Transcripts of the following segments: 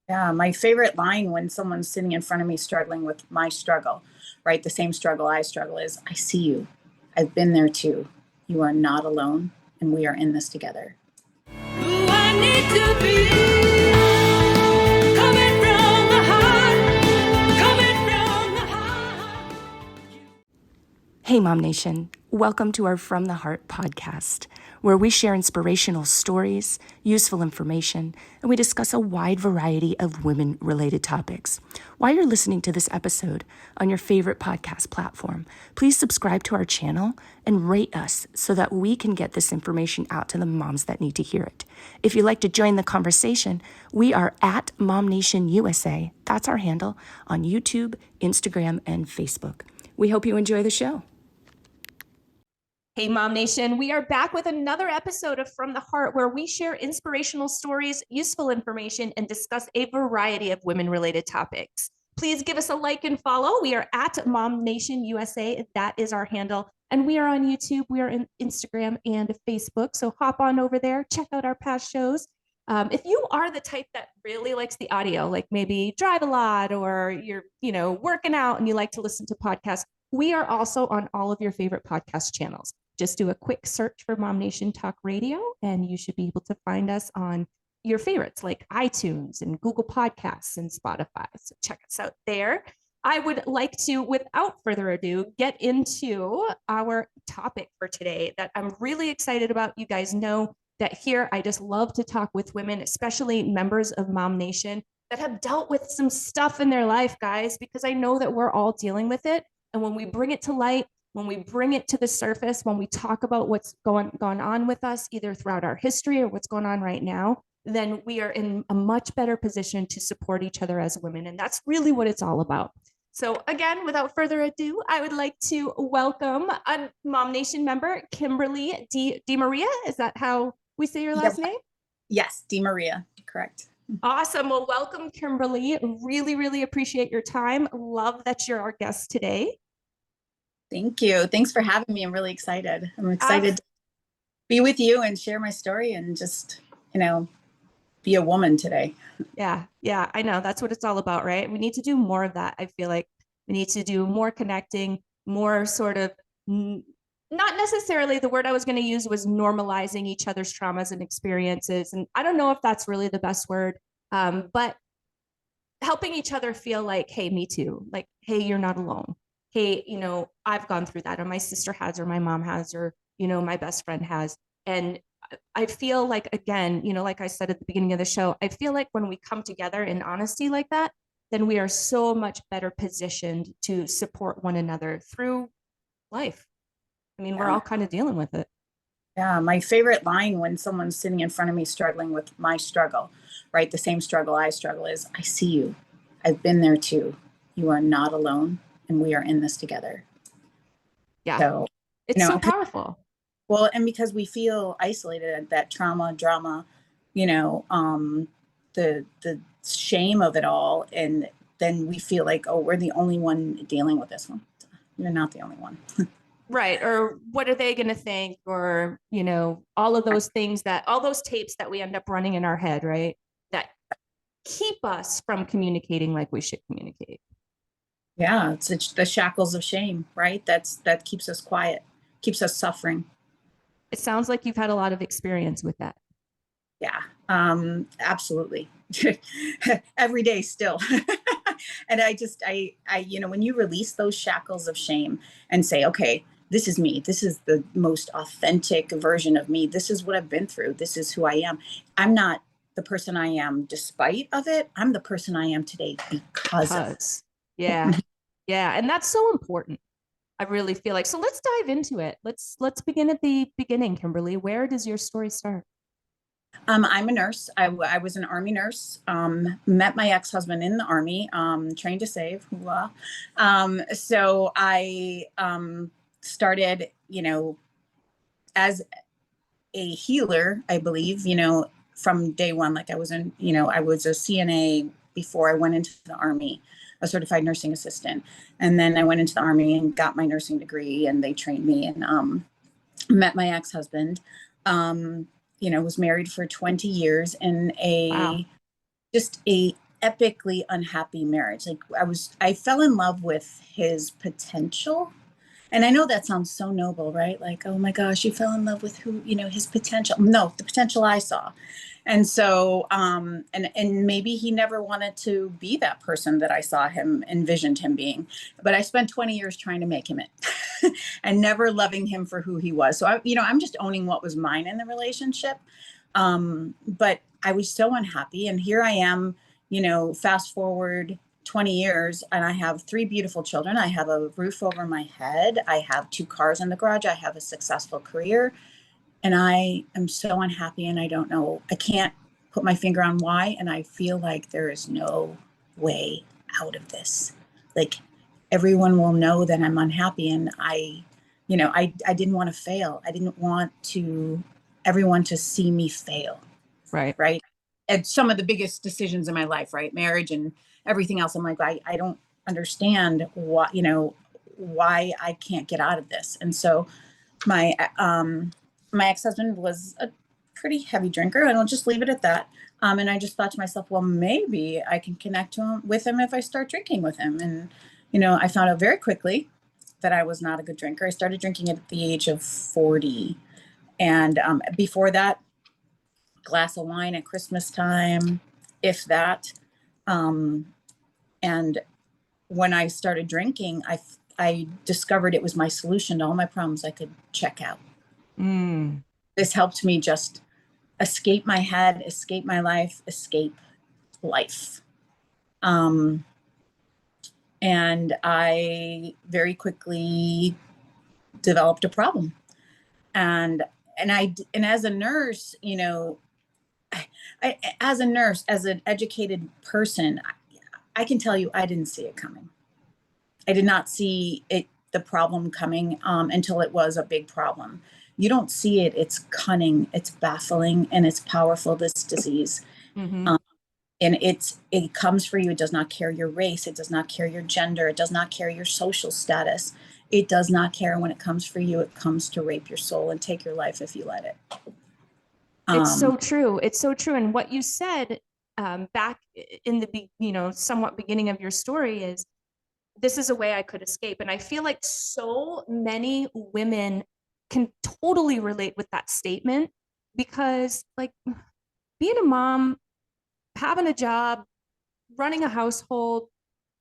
Yeah, my favorite line when someone's sitting in front of me struggling with my struggle, right? The same struggle I struggle is, I see you. I've been there too. You are not alone, and we are in this together. Who I need to be, coming from the heart, coming from the heart. Hey, Mom Nation. Welcome to our From the Heart podcast, where we share inspirational stories, useful information, and we discuss a wide variety of women-related topics. While you're listening to this episode on your favorite podcast platform, please subscribe to our channel and rate us so that we can get this information out to the moms that need to hear it. If you'd like to join the conversation, we are at Mom Nation USA. That's our handle on YouTube, Instagram, and Facebook. We hope you enjoy the show. Hey, Mom Nation, we are back with another episode of From the Heart, where we share inspirational stories, useful information, and discuss a variety of women-related topics. Please give us a like and follow. We are at Mom Nation USA. That is our handle. And we are on YouTube. We are on Instagram and Facebook. So hop on over there, check out our past shows. If you are the type that really likes the audio, like maybe drive a lot or you're, working out and you like to listen to podcasts, we are also on all of your favorite podcast channels. Just do a quick search for Mom Nation Talk Radio, and you should be able to find us on your favorites like iTunes and Google Podcasts and Spotify. So check us out there. I would like to, without further ado, get into our topic for today that I'm really excited about. You guys know that here I just love to talk with women, especially members of Mom Nation that have dealt with some stuff in their life, guys, because I know that we're all dealing with it. And when we bring it to light, when we bring it to the surface, when we talk about what's gone on with us, either throughout our history or what's going on right now, then we are in a much better position to support each other as women. And that's really what it's all about. So again, without further ado, I would like to welcome a Mom Nation member, Kimberly D. Maria. Is that how we say your last name? Yes, Di Maria, correct. Awesome. Well, welcome, Kimberly. Really, really appreciate your time. Love that you're our guest today. Thank you. Thanks for having me. I'm really excited. I'm excited to be with you and share my story and just, be a woman today. Yeah, I know. That's what it's all about, right? We need to do more of that. I feel like we need to do more connecting, more sort of, not necessarily the word I was going to use was normalizing each other's traumas and experiences. And I don't know if that's really the best word, but helping each other feel like, hey, me too. Like, hey, you're not alone. Hey, I've gone through that, or my sister has, or my mom has, or, my best friend has. And I feel like, again, like I said at the beginning of the show, I feel like when we come together in honesty like that, then we are so much better positioned to support one another through life. I mean, we're all kind of dealing with it. Yeah, my favorite line when someone's sitting in front of me struggling with my struggle, right? The same struggle I struggle is, I see you. I've been there too. You are not alone, and we are in this together. Yeah. So, it's so powerful. Well, and because we feel isolated, that trauma, drama, the shame of it all, and then we feel like, oh, we're the only one dealing with this one. You're not the only one. Right. Or what are they going to think? Or, all of those things all those tapes that we end up running in our head, right? That keep us from communicating like we should communicate. Yeah. It's the shackles of shame, right? That keeps us quiet, keeps us suffering. It sounds like you've had a lot of experience with that. Yeah, absolutely. Every day still. And I, when you release those shackles of shame and say, okay, this is me. This is the most authentic version of me. This is what I've been through. This is who I am. I'm not the person I am despite of it. I'm the person I am today because of it. Yeah. Yeah. And that's so important. I really feel like, so let's dive into it. Let's begin at the beginning, Kimberly. Where does your story start? I'm a nurse. I was an Army nurse, met my ex-husband in the Army, trained to save. So I started, as a healer, I believe, from day one. Like I was a CNA before I went into the Army, a certified nursing assistant. And then I went into the Army and got my nursing degree, and they trained me, and met my ex-husband. Was married for 20 years in just a epically unhappy marriage. Like I fell in love with his potential. And I know that sounds so noble, right? Like, oh my gosh, you fell in love with who, his potential. No, the potential I saw. And so, and maybe he never wanted to be that person that I saw him, envisioned him being. But I spent 20 years trying to make him it and never loving him for who he was. So I'm just owning what was mine in the relationship. But I was so unhappy. And here I am, fast forward 20 years, and I have 3 beautiful children. I have a roof over my head. I have 2 cars in the garage. I have a successful career. And I am so unhappy, and I don't know, I can't put my finger on why. And I feel like there is no way out of this. Like, everyone will know that I'm unhappy, and I didn't want to fail. I didn't want everyone to see me fail. Right. And some of the biggest decisions in my life, right? Marriage and everything else. I'm like, I don't understand why I can't get out of this. And so my ex-husband was a pretty heavy drinker, and I'll just leave it at that. And I just thought to myself, well, maybe I can connect with him if I start drinking with him. And, I found out very quickly that I was not a good drinker. I started drinking at the age of 40. And before that, glass of wine at Christmas time, if that. And when I started drinking, I discovered it was my solution to all my problems. I could check out. This helped me just escape my head, escape my life, escape life. And I very quickly developed a problem. And as a nurse, as a nurse, as an educated person, I can tell you, I didn't see it coming. I did not see the problem coming until it was a big problem. You don't see it. It's cunning, it's baffling, and it's powerful, this disease. And it comes for you. It does not care your race. It does not care your gender. It does not care your social status. It does not care. When it comes for you, it comes to rape your soul and take your life if you let it. It's so true. It's so true. And what you said back in the somewhat beginning of your story is, this is a way I could escape. And I feel like so many women can totally relate with that statement, because like being a mom, having a job, running a household,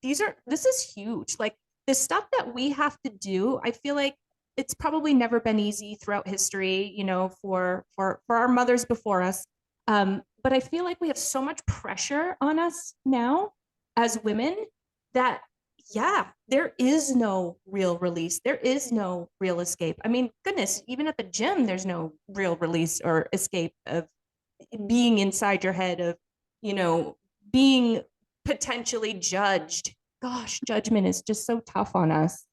this is huge. Like the stuff that we have to do, I feel like it's probably never been easy throughout history, for our mothers before us. But I feel like we have so much pressure on us now as women that, yeah, there is no real release. There is no real escape. I mean, goodness, even at the gym, there's no real release or escape of being inside your head, of, being potentially judged. Gosh, judgment is just so tough on us,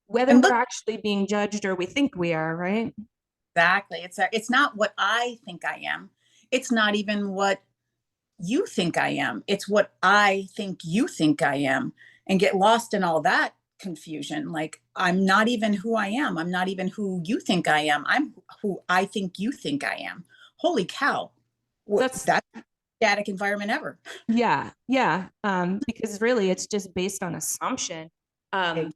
whether we're actually being judged or we think we are, right? Exactly. It's not what I think I am. It's not even what you think I am. It's what I think you think I am, and get lost in all that confusion. Like, I'm not even who I am. I'm not even who you think I am. I'm who I think you think I am. Holy cow. That's static environment ever. Yeah. Yeah. Because really it's just based on assumption. And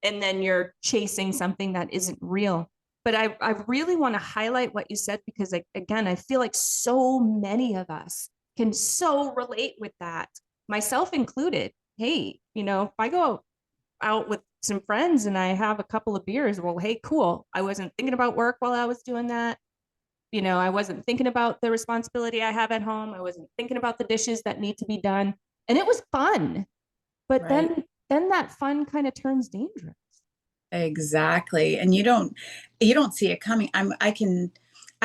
then you're chasing something that isn't real. But I really want to highlight what you said, because again, I feel like so many of us can so relate with that, myself included. Hey, if I go out with some friends and I have a couple of beers, well, hey, cool. I wasn't thinking about work while I was doing that. I wasn't thinking about the responsibility I have at home. I wasn't thinking about the dishes that need to be done. And it was fun. But right. then that fun kind of turns dangerous. Exactly. And you don't see it coming. I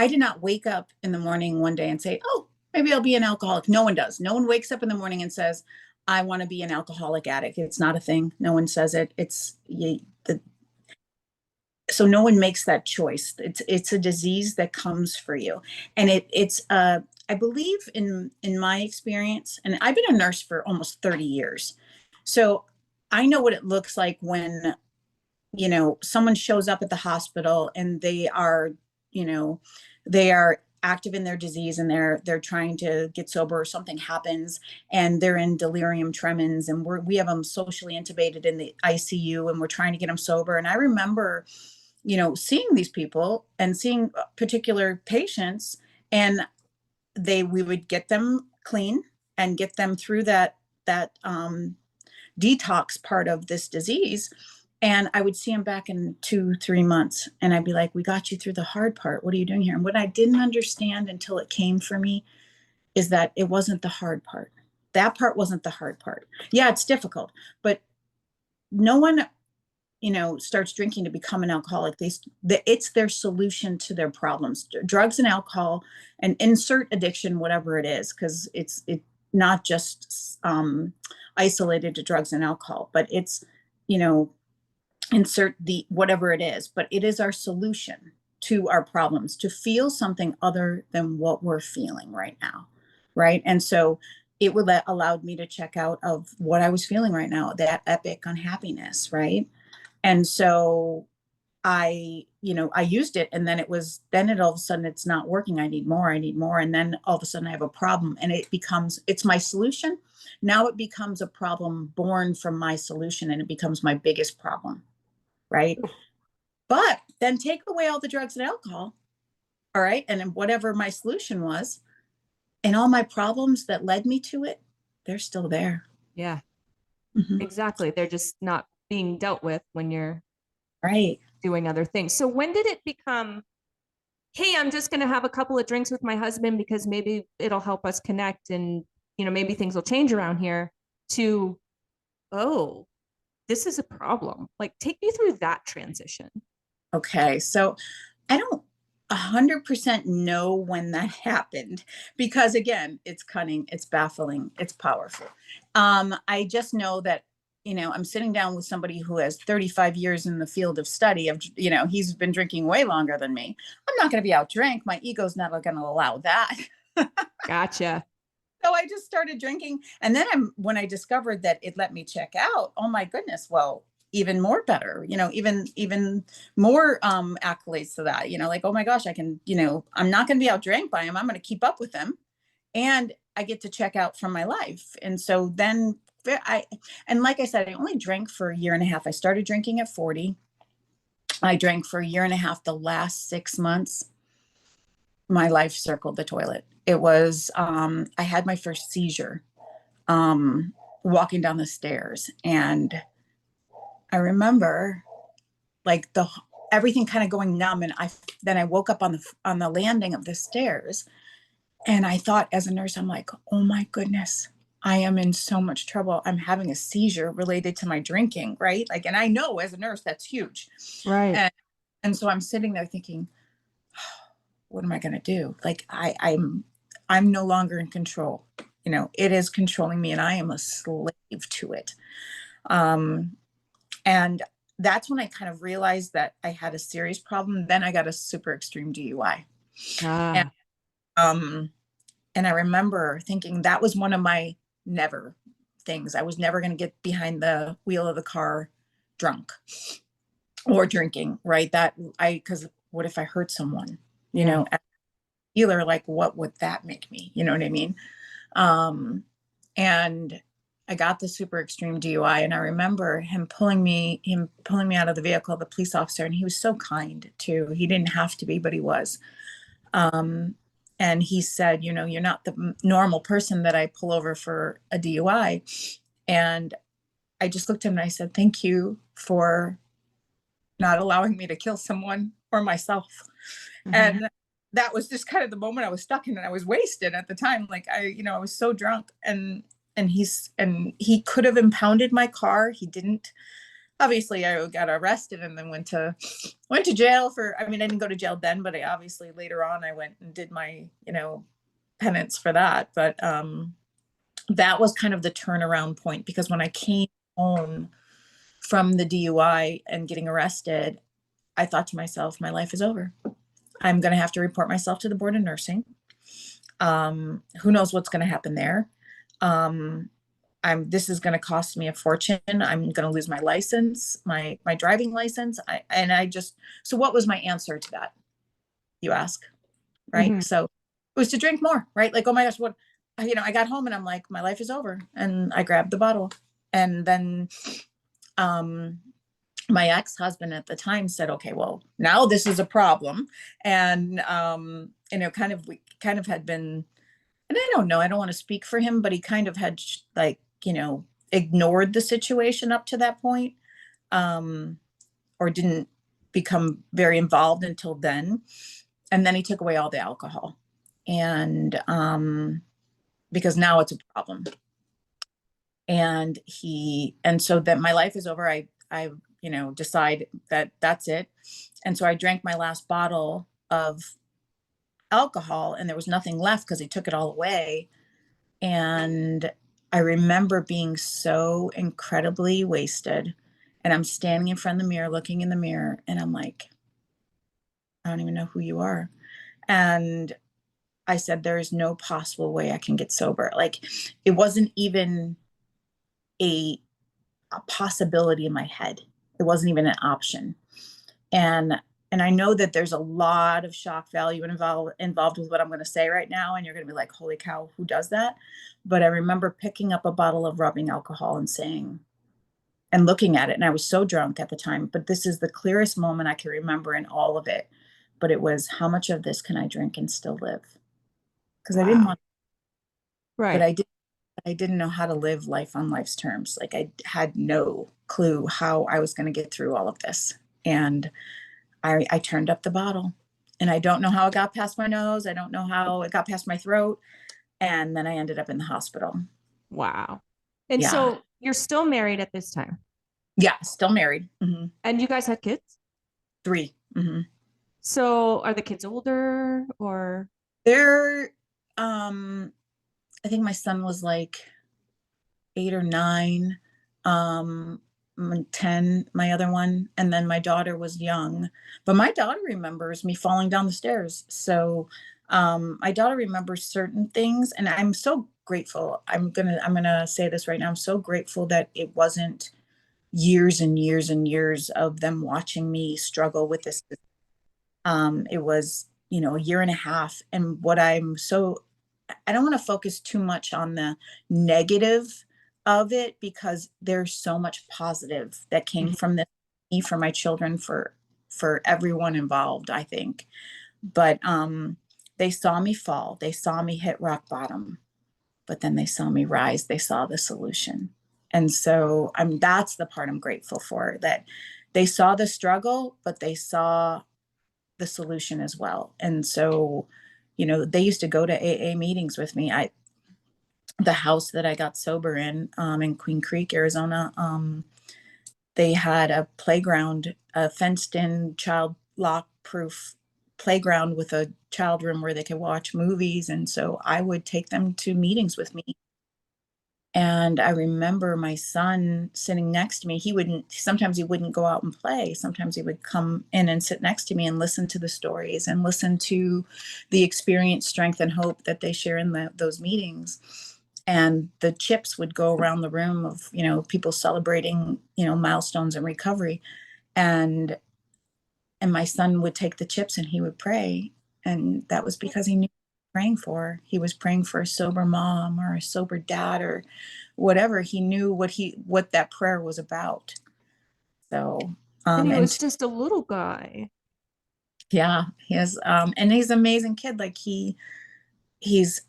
did not wake up in the morning one day and say, oh, maybe I'll be an alcoholic. No one does. No one wakes up in the morning and says, I want to be an alcoholic addict. It's not a thing. No one says it. So no one makes that choice. It's a disease that comes for you. And I believe in my experience, and I've been a nurse for almost 30 years. So I know what it looks like when, someone shows up at the hospital and they are active in their disease and they're trying to get sober, or something happens and they're in delirium tremens, and we have them socially intubated in the ICU, and we're trying to get them sober. And I remember, seeing these people and seeing particular patients, and we would get them clean and get them through that detox part of this disease. And I would see him back in 2-3 months, and I'd be like, we got you through the hard part. What are you doing here? And what I didn't understand until it came for me is that it wasn't the hard part. That part wasn't the hard part. Yeah, it's difficult, but no one, starts drinking to become an alcoholic. It's their solution to their problems. Drugs and alcohol, and insert addiction, whatever it is, because it's not just isolated to drugs and alcohol, but it's, insert the whatever it is, but it is our solution to our problems, to feel something other than what we're feeling right now. Right. And so it would allowed me to check out of what I was feeling right now, that epic unhappiness. Right. And so I used it, and then it all of a sudden it's not working. I need more. And then all of a sudden I have a problem, and it's my solution. Now it becomes a problem born from my solution, and it becomes my biggest problem. Right. But then take away all the drugs and alcohol. All right. And then whatever my solution was, and all my problems that led me to it, they're still there. Yeah, Mhm. exactly. They're just not being dealt with when you're Right. doing other things. So when did it become, hey, I'm just going to have a couple of drinks with my husband because maybe it'll help us connect, and, maybe things will change around here, to, oh, this is a problem? Like, take me through that transition. Okay. So I don't 100% know when that happened, because again, it's cunning, it's baffling, it's powerful. I just know that, I'm sitting down with somebody who has 35 years in the field of study of, he's been drinking way longer than me. I'm not going to be outdrank. My ego's not going to allow that. Gotcha. So I just started drinking. And then when I discovered that it let me check out, oh my goodness, well, even more better, even more accolades to that, like, oh my gosh, I can, I'm not going to be outdrank by him. I'm going to keep up with him, and I get to check out from my life. And so then and like I said, I only drank for a year and a half. I started drinking at 40. I drank for a year and a half. The last 6 months, my life circled the toilet. It was, I had my first seizure, walking down the stairs. And I remember like everything kind of going numb. And then I woke up on the landing of the stairs, and I thought, as a nurse, I'm like, oh my goodness, I am in so much trouble. I'm having a seizure related to my drinking. Right. Like, and I know as a nurse, that's huge. Right. And so I'm sitting there thinking, what am I going to do? Like, I'm no longer in control. It is controlling me, and I am a slave to it. And that's when I kind of realized that I had a serious problem. Then I got a super extreme DUI. Ah. And I remember thinking that was one of my never things. I was never going to get behind the wheel of the car drunk or drinking, right? Because what if I hurt someone, as a healer, like, what would that make me? You know what I mean? And I got the super extreme DUI, and I remember him pulling me out of the vehicle, the police officer, and he was so kind too. He didn't have to be, but he was. And he said, you're not the normal person that I pull over for a DUI. And I just looked at him and I said, thank you for not allowing me to kill someone or myself. Mm-hmm. And that was just kind of the moment I was stuck in, and I was wasted at the time. Like, I was so drunk, and he could have impounded my car. He didn't. Obviously I got arrested and then went to jail I didn't go to jail then, but I obviously later on I went and did my, penance for that. But that was kind of the turnaround point, because when I came home from the DUI and getting arrested, I thought to myself, my life is over. I'm going to have to report myself to the board of nursing. Who knows what's going to happen there? This is going to cost me a fortune. I'm going to lose my license, my driving license. So what was my answer to that, you ask? right? Mhm. So it was to drink more, right? Like, oh my gosh, what, I got home and I'm like, my life is over. And I grabbed the bottle. And then um, my ex-husband at the time said, okay, well, now this is a problem. And, we kind of had been, and I don't know, I don't want to speak for him, but he kind of had like, ignored the situation up to that point, or didn't become very involved until then. And then he took away all the alcohol. And because now it's a problem. And so that my life is over. I decide that that's it. And so I drank my last bottle of alcohol and there was nothing left because he took it all away. And I remember being so incredibly wasted. And I'm standing in front of the mirror, looking in the mirror, and I'm like, I don't even know who you are. And I said, there is no possible way I can get sober. Like, it wasn't even a, a possibility in my head. It wasn't even an option. And I know that there's a lot of shock value involved with what I'm going to say right now. And you're going to be like, holy cow, who does that? But I remember picking up a bottle of rubbing alcohol and saying, and looking at it, and I was so drunk at the time, but this is the clearest moment I can remember in all of it. But it was, how much of this can I drink and still live? Because I didn't Wow. want, but Right. I didn't know how to live life on life's terms. Like, I had no clue how I was going to get through all of this. And I turned up the bottle, and I don't know how it got past my nose. I don't know how it got past my throat. And then I ended up in the hospital. Wow. And Yeah. so you're still married at this time, Yeah. Still married. and you guys had kids? 3. So are the kids older or? They're, I think my son was like 8 or 9, 10, my other one. And then my daughter was young, but my daughter remembers me falling down the stairs. So, my daughter remembers certain things, and I'm so grateful. I'm gonna say this right now. I'm so grateful that it wasn't years and years and years of them watching me struggle with this. It was, a year and a half. And what I don't want to focus too much on the negative of it, because there's so much positive that came from this, for my children, for everyone involved, I think. But they saw me fall, they saw me hit rock bottom, but then they saw me rise, they saw the solution. And so that's the part I'm grateful for, that they saw the struggle, but they saw the solution as well. And so, they used to go to AA meetings with me. The house that I got sober in Queen Creek, Arizona, they had a playground, a fenced in child lock proof playground with a child room where they could watch movies. And so I would take them to meetings with me. And I remember my son sitting next to me. Sometimes he wouldn't go out and play. Sometimes he would come in and sit next to me and listen to the stories and listen to the experience, strength, and hope that they share in those meetings. And the chips would go around the room of, people celebrating, milestones in recovery. And my son would take the chips and he would pray. And that was because he knew praying for. He was praying for a sober mom or a sober dad or whatever. He knew what that prayer was about. So, And he and was just a little guy. yeah, he is, and he's an amazing kid. Like, he's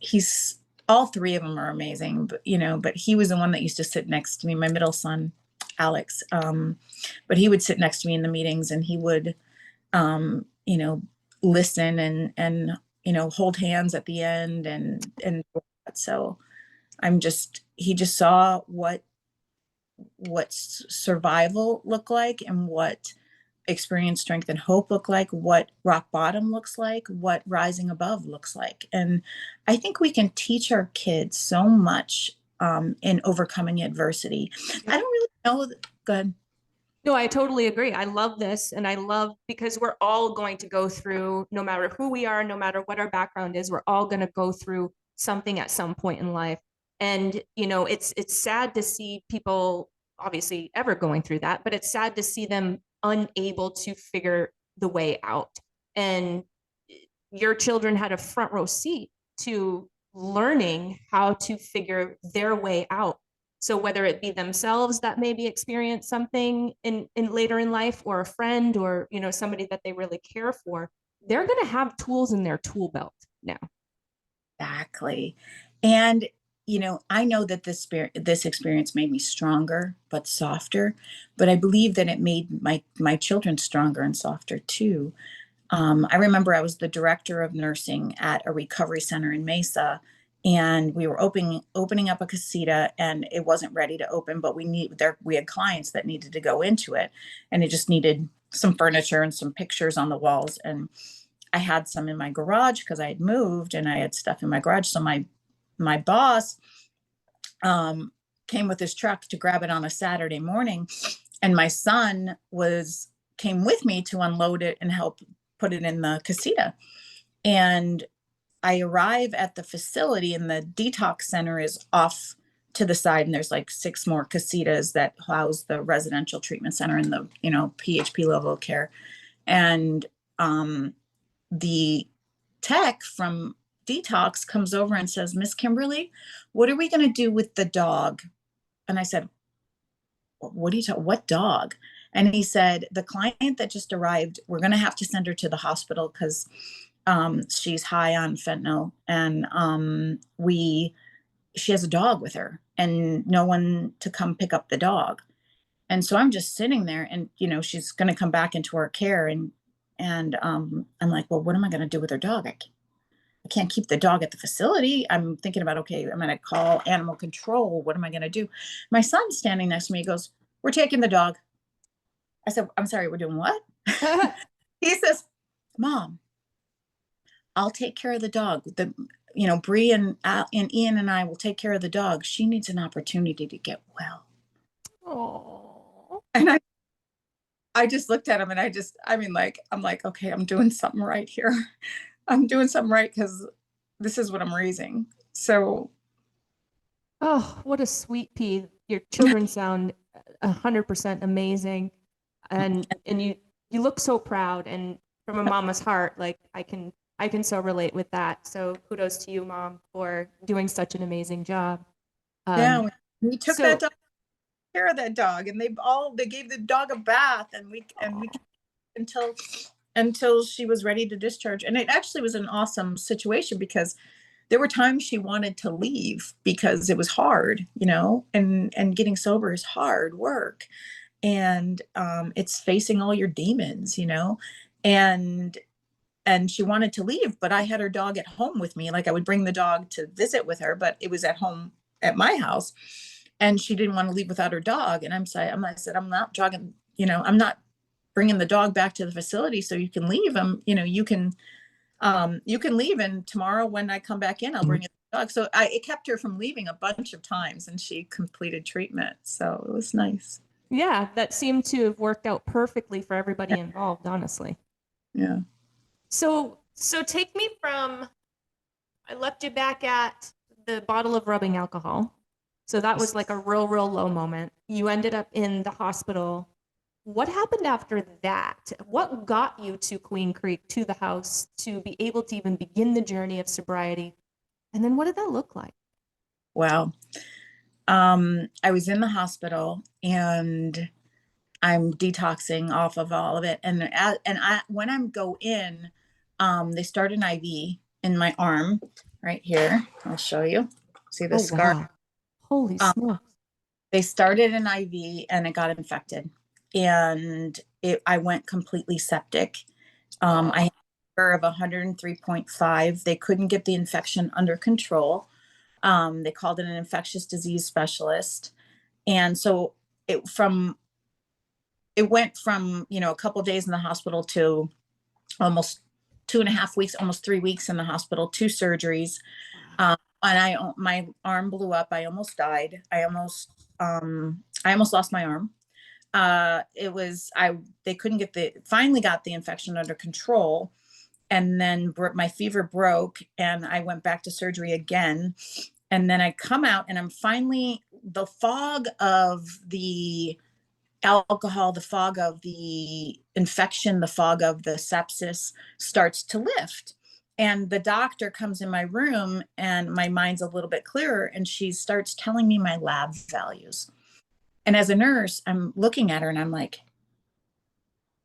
all 3 of them are amazing, but he was the one that used to sit next to me, my middle son, Alex. But he would sit next to me in the meetings, and he would, listen and hold hands at the end, and so he just saw what survival looked like, and what experience, strength, and hope look like, what rock bottom looks like, what rising above looks like. And I think we can teach our kids so much in overcoming adversity. I don't really know. Go ahead. No, I totally agree. I love this. And I love, because we're all going to go through, no matter who we are, no matter what our background is, we're all going to go through something at some point in life. And, it's sad to see people obviously ever going through that, but it's sad to see them unable to figure the way out. And your children had a front row seat to learning how to figure their way out. So whether it be themselves that maybe experience something in later in life, or a friend, or somebody that they really care for, they're going to have tools in their tool belt now. Exactly. And, I know that this experience made me stronger, but softer, but I believe that it made my children stronger and softer too. I remember I was the director of nursing at a recovery center in Mesa, and we were opening up a casita, and it wasn't ready to open, but we had clients that needed to go into it, and it just needed some furniture and some pictures on the walls. And I had some in my garage because I had moved and I had stuff in my garage. So my boss came with his truck to grab it on a Saturday morning, and my son came with me to unload it and help put it in the casita. And I arrive at the facility, and the detox center is off to the side, and there's like 6 more casitas that house the residential treatment center and the PHP level of care. And the tech from detox comes over and says, "Miss Kimberly, what are we going to do with the dog?" And I said, "What dog?" And he said, "The client that just arrived, we're going to have to send her to the hospital because she's high on fentanyl, and she has a dog with her and no one to come pick up the dog." And so I'm just sitting there, and she's going to come back into our care, and I'm like, "Well, what am I going to do with her dog? I can't keep the dog at the facility." I'm thinking about, okay, I'm going to call animal control. What am I going to do? My son's standing next to me. He goes, "We're taking the dog." I said, "I'm sorry, we're doing what?" He says, "Mom, I'll take care of the dog. Bree and Ian and I will take care of the dog. She needs an opportunity to get well." Oh. And I just looked at him, and I'm like, okay, I'm doing something right here. I'm doing something right because this is what I'm raising. So, Oh, what a sweet pea. Your children sound 100% amazing. And you look so proud, and from a mama's heart, like I can so relate with that. So kudos to you, Mom, for doing such an amazing job. yeah, we took so- that dog, care of that dog, and they gave the dog a bath, and we until she was ready to discharge. And it actually was an awesome situation because there were times she wanted to leave because it was hard, and getting sober is hard work. And it's facing all your demons, and she wanted to leave, but I had her dog at home with me. Like, I would bring the dog to visit with her, but it was at home at my house, and she didn't want to leave without her dog. And I said, "I'm not jogging, I'm not bringing the dog back to the facility so you can leave him. You can leave, and tomorrow when I come back in, I'll bring the dog." So it kept her from leaving a bunch of times, and she completed treatment. So it was nice. Yeah, that seemed to have worked out perfectly for everybody involved, honestly. Yeah. So take me from, I left you back at the bottle of rubbing alcohol. So that was like a real low moment. You ended up in the hospital. What happened after that? What got you to Queen Creek, to the house, to be able to even begin the journey of sobriety? And then what did that look like? Wow. I was in the hospital, and I'm detoxing off of all of it. And when I go in, they start an IV in my arm right here. I'll show you. See the scar? Wow. Holy smokes. They started an IV, and it got infected, and I went completely septic. I had a sugar of 103.5. They couldn't get the infection under control. They called it an infectious disease specialist. And so it went from, a couple days in the hospital to almost 2.5 weeks, almost 3 weeks in the hospital, 2 surgeries. And my arm blew up. I almost died. I almost lost my arm. They couldn't finally got the infection under control. And then my fever broke, and I went back to surgery again. And then I come out, and I'm finally, the fog of the alcohol, the fog of the infection, the fog of the sepsis starts to lift. And the doctor comes in my room and my mind's a little bit clearer, and she starts telling me my lab values. And as a nurse, I'm looking at her and I'm like,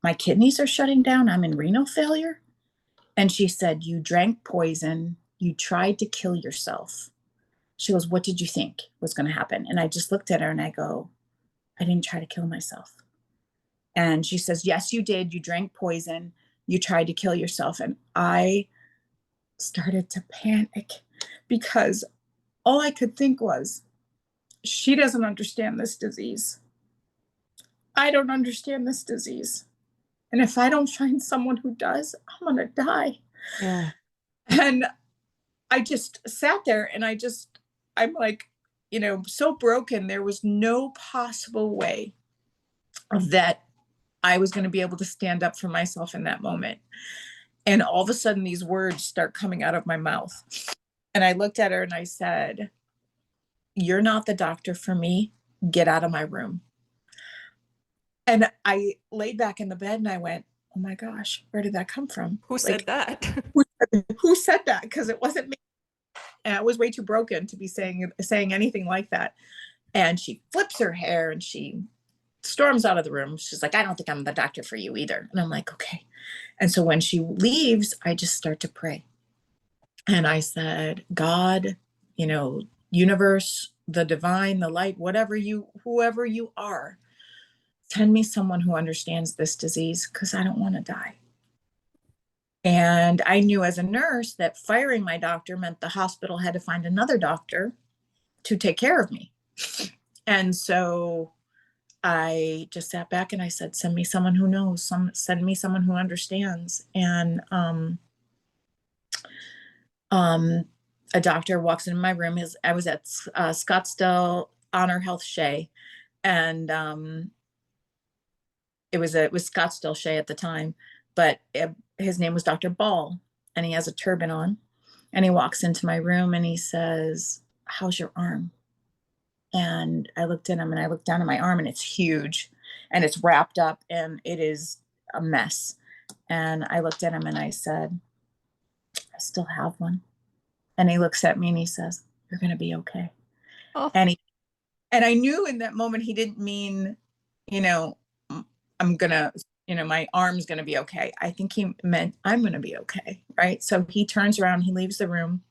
my kidneys are shutting down. I'm in renal failure. And she said, you drank poison. You tried to kill yourself. She goes, what did you think was going to happen? And I just looked at her and I go, I didn't try to kill myself. And she says, yes, you did. You drank poison. You tried to kill yourself. And I started to panic because all I could think was, she doesn't understand this disease. I don't understand this disease. And if I don't find someone who does, I'm going to die. Yeah. And I just sat there and I'm like, so broken. There was no possible way that I was going to be able to stand up for myself in that moment. And all of a sudden, these words start coming out of my mouth. And I looked at her and I said, you're not the doctor for me. Get out of my room. And I laid back in the bed and I went, oh my gosh, where did that come from? Who said that? Who said that? Because it wasn't me. And I was way too broken to be saying anything like that. And she flips her hair and she storms out of the room. She's like, I don't think I'm the doctor for you either. And I'm like, okay. And so when she leaves, I just start to pray. And I said, God, universe, the divine, the light, whoever you are, send me someone who understands this disease because I don't want to die. And I knew as a nurse that firing my doctor meant the hospital had to find another doctor to take care of me. And so I just sat back and I said, send me someone who knows, send me someone who understands. And a doctor walks into my room. I was at Scottsdale Honor Health Shea, and it was Scottsdale Shea at the time, but his name was Dr. Ball, and he has a turban on, and he walks into my room and he says, how's your arm? And I looked at him and I looked down at my arm and it's huge and it's wrapped up and it is a mess. And I looked at him and I said, I still have one. And he looks at me and he says, you're going to be okay. Oh. And I knew in that moment, he didn't mean, I'm going to, my arm's going to be okay. I think he meant I'm going to be okay. Right. So he turns around, he leaves the room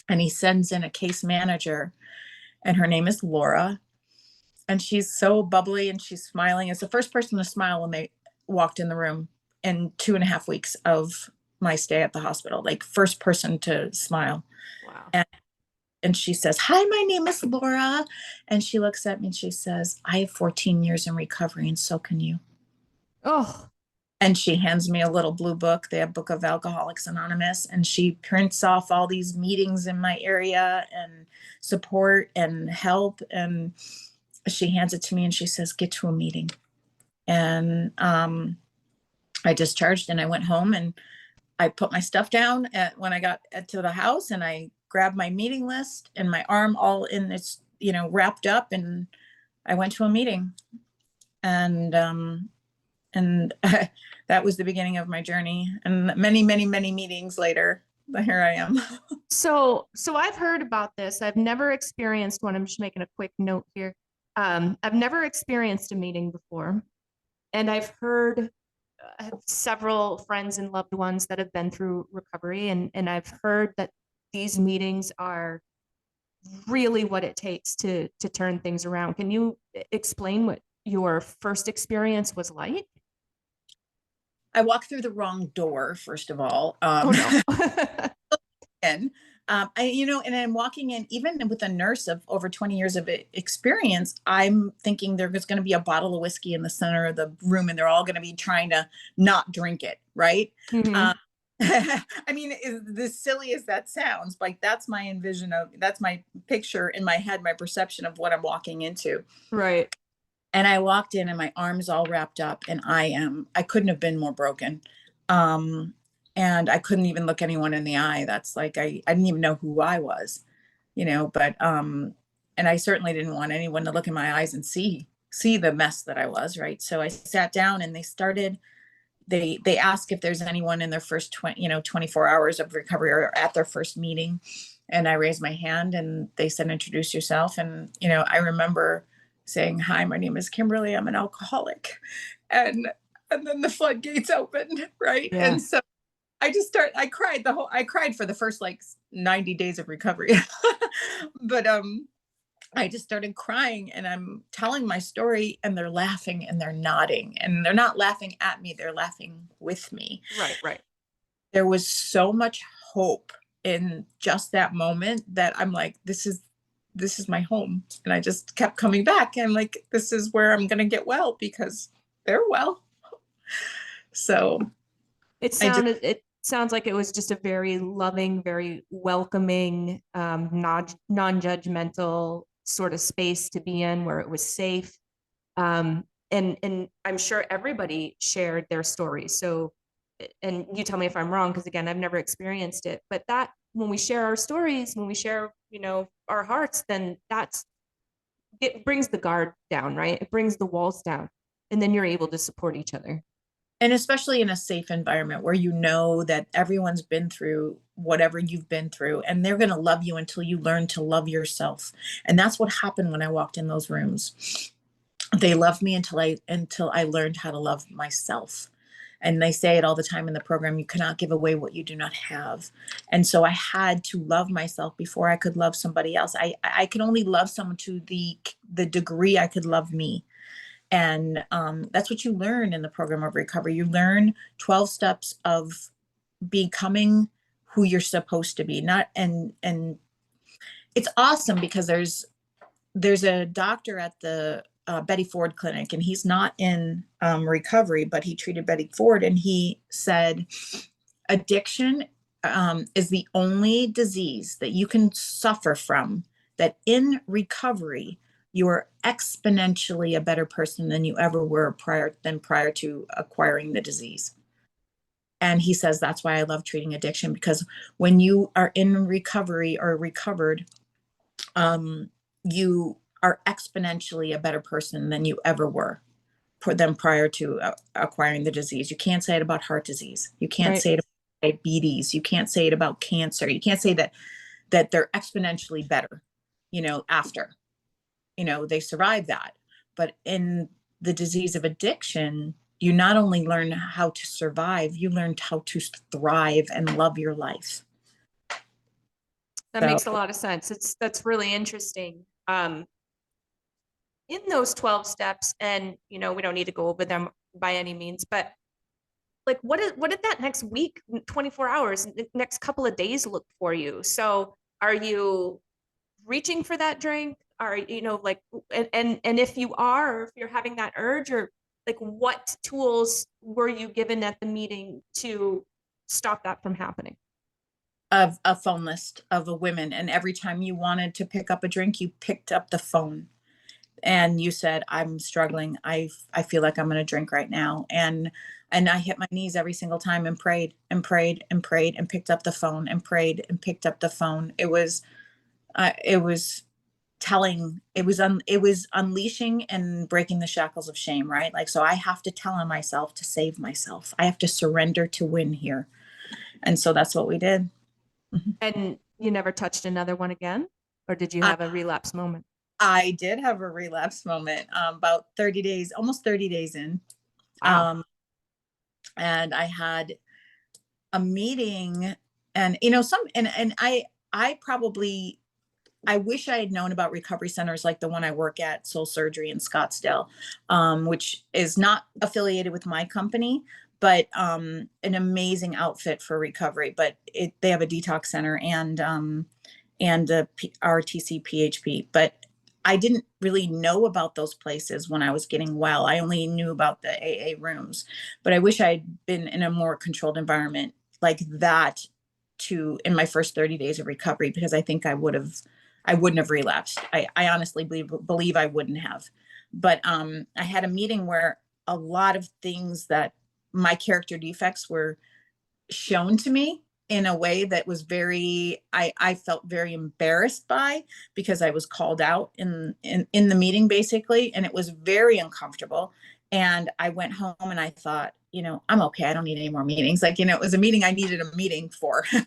and he sends in a case manager, and her name is Laura. And she's so bubbly and she's smiling. It's the first person to smile when they walked in the room in 2.5 weeks of my stay at the hospital, like first person to smile. Wow. And she says, hi, my name is Laura. And she looks at me and she says, I have 14 years in recovery and so can you. Oh. And she hands me a little blue book, the book of Alcoholics Anonymous. And she prints off all these meetings in my area and support and help. And she hands it to me and she says, get to a meeting. And I discharged and I went home and I put my stuff down when I got to the house, and I grabbed my meeting list and my arm all in its, wrapped up, and I went to a meeting. And that was the beginning of my journey. And many, many, many meetings later, here I am. So I've heard about this. I've never experienced one. I'm just making a quick note here. I've never experienced a meeting before. And I've heard I have several friends and loved ones that have been through recovery. And I've heard that these meetings are really what it takes to turn things around. Can you explain what your first experience was like? I walked through the wrong door, first of all. Oh, no. And and I'm walking in, even with a nurse of over 20 years of experience, I'm thinking there's going to be a bottle of whiskey in the center of the room and they're all going to be trying to not drink it. Right. Mhm. I mean, as silly as that sounds, like that's my picture in my head, my perception of what I'm walking into. Right. And I walked in and my arm's all wrapped up and I couldn't have been more broken. And I couldn't even look anyone in the eye. That's like, I didn't even know who I was, but, and I certainly didn't want anyone to look in my eyes and see the mess that I was. Right. So I sat down and they started they ask if there's anyone in their first 24 hours of recovery or at their first meeting. And I raised my hand and they said, introduce yourself. And, I remember saying, hi, my name is Kimberly. I'm an alcoholic. And then the floodgates opened. Right. Yeah. And so I cried for the first like 90 days of recovery. But, I just started crying and I'm telling my story and they're laughing and they're nodding and they're not laughing at me. They're laughing with me. Right. There was so much hope in just that moment that I'm like, this is my home. And I just kept coming back. And I'm like, this is where I'm going to get well because they're well. So It sounds like it was just a very loving, very welcoming, non-judgmental sort of space to be in where it was safe. And I'm sure everybody shared their stories. So, and you tell me if I'm wrong, because again, I've never experienced it, but that when we share our stories, when we share, our hearts, then it brings the guard down, right? It brings the walls down, and then you're able to support each other. And especially in a safe environment where that everyone's been through whatever you've been through and they're going to love you until you learn to love yourself. And that's what happened when I walked in those rooms. They loved me until I learned how to love myself. And they say it all the time in the program, you cannot give away what you do not have. And so I had to love myself before I could love somebody else. I could only love someone to the degree I could love me. And that's what you learn in the program of recovery. You learn 12 steps of becoming who you're supposed to be. And it's awesome because there's a doctor at the Betty Ford clinic, and he's not in recovery, but he treated Betty Ford, and he said addiction is the only disease that you can suffer from that in recovery you are exponentially a better person than you ever were prior to acquiring the disease. And he says that's why I love treating addiction, because when you are in recovery or recovered, you are exponentially a better person than you ever were prior to acquiring the disease. You can't say it about heart disease. You can't say it about diabetes. You can't say it about cancer. You can't say that they're exponentially better, after. They survive that. But in the disease of addiction, you not only learn how to survive, you learn how to thrive and love your life. That makes a lot of sense. That's really interesting. In those 12 steps, and we don't need to go over them by any means, but like what did that next week, 24 hours, next couple of days look for you? So are you reaching for that drink? Are and if you're having that urge, or like what tools were you given at the meeting to stop that from happening? Of a phone list of women, and every time you wanted to pick up a drink, you picked up the phone and you said, I'm struggling. I feel like I'm going to drink right now. And I hit my knees every single time and prayed and prayed and prayed and picked up the phone and prayed and picked up the phone. It was unleashing and breaking the shackles of shame, right? Like, so I have to tell on myself to save myself. I have to surrender to win here. And so that's what we did. And you never touched another one again? Or did you have a relapse moment? I did have a relapse moment about 30 days, almost 30 days in. Wow. And I had a meeting, and I wish I had known about recovery centers like the one I work at, Soul Surgery in Scottsdale, which is not affiliated with my company, but an amazing outfit for recovery. But they have a detox center and the RTC PHP. But I didn't really know about those places when I was getting well. I only knew about the AA rooms. But I wish I had been in a more controlled environment like that in my first 30 days of recovery, because I think I wouldn't have relapsed. I honestly believe I wouldn't have. But I had a meeting where a lot of things that my character defects were shown to me in a way that was I felt very embarrassed by, because I was called out in the meeting basically, and it was very uncomfortable. And I went home and I thought, I'm okay. I don't need any more meetings. Like, it was a meeting I needed a meeting for. I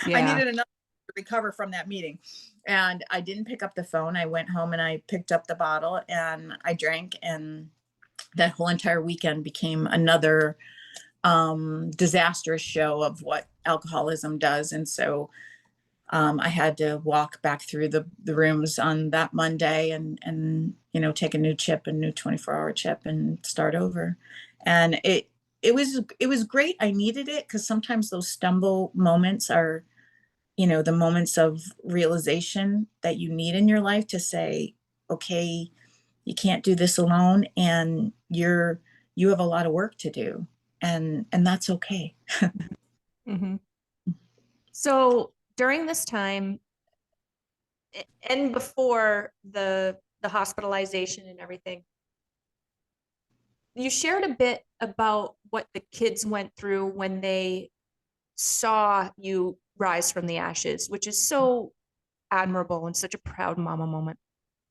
Yeah. needed another to recover from that meeting. And I didn't pick up the phone. I went home and I picked up the bottle and I drank, and that whole entire weekend became another disastrous show of what alcoholism does. And so I had to walk back through the rooms on that Monday and take a new chip, a new 24-hour chip, and start over. And it was great. I needed it, because sometimes those stumble moments are, the moments of realization that you need in your life to say, okay, you can't do this alone, and you have a lot of work to do, and that's okay. Mhm. So during this time and before the hospitalization and everything, you shared a bit about what the kids went through when they saw you rise from the ashes, which is so admirable and such a proud mama moment.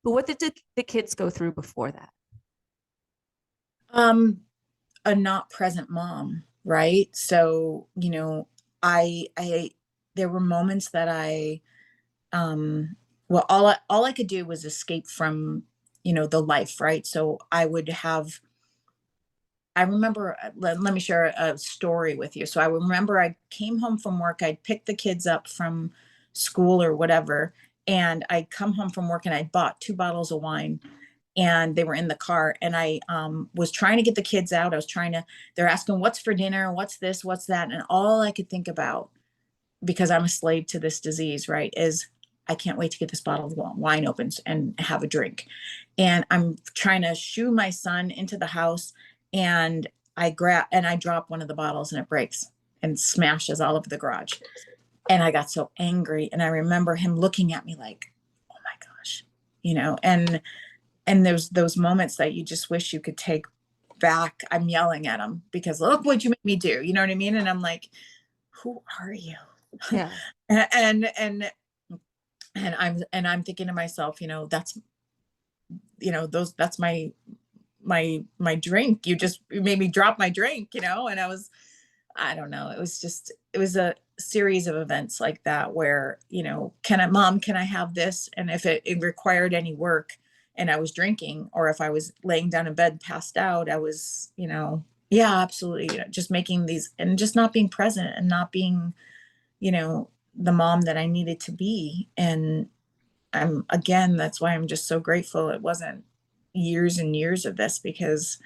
But what did the kids go through before that? A not present mom, right? So, I there were moments that well, all I could do was escape from, the life, right? So I remember, let me share a story with you. So I remember I came home from work, I'd picked the kids up from school or whatever, and I'd come home from work and I bought 2 bottles of wine, and they were in the car, and I was trying to get the kids out. They're asking, what's for dinner? What's this? What's that? And all I could think about, because I'm a slave to this disease, right, is I can't wait to get this bottle of wine open and have a drink. And I'm trying to shoo my son into the house, and I drop one of the bottles and it breaks and smashes all over the garage. And I got so angry, and I remember him looking at me like, oh my gosh, and there's those moments that you just wish you could take back. I'm yelling at him because look what you made me do. You know what I mean? And I'm like, who are you? Yeah. And I'm thinking to myself, that's my drink. You made me drop my drink, and I don't know. It was a series of events like that where, Mom, can I have this? And if it required any work and I was drinking, or if I was laying down in bed, passed out, I was, yeah, absolutely. Just making these, and just not being present, and not being, the mom that I needed to be. And again, that's why I'm just so grateful it wasn't years and years of this, because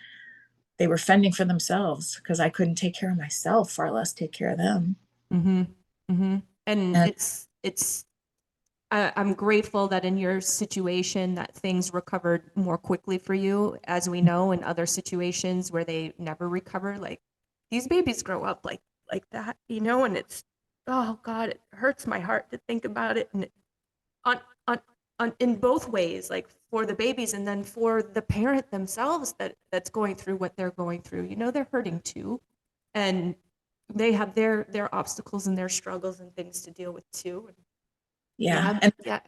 they were fending for themselves, because I couldn't take care of myself, far less take care of them. Mm-hmm. Mm-hmm. And And I'm grateful that in your situation that things recovered more quickly for you. As we know, in other situations where they never recover, like these babies grow up like that, and it's, oh God, it hurts my heart to think about it. And on in both ways, like for the babies and then for the parent themselves that's going through what they're going through. They're hurting too, and they have their obstacles and their struggles and things to deal with too. yeah, Yeah, and yeah,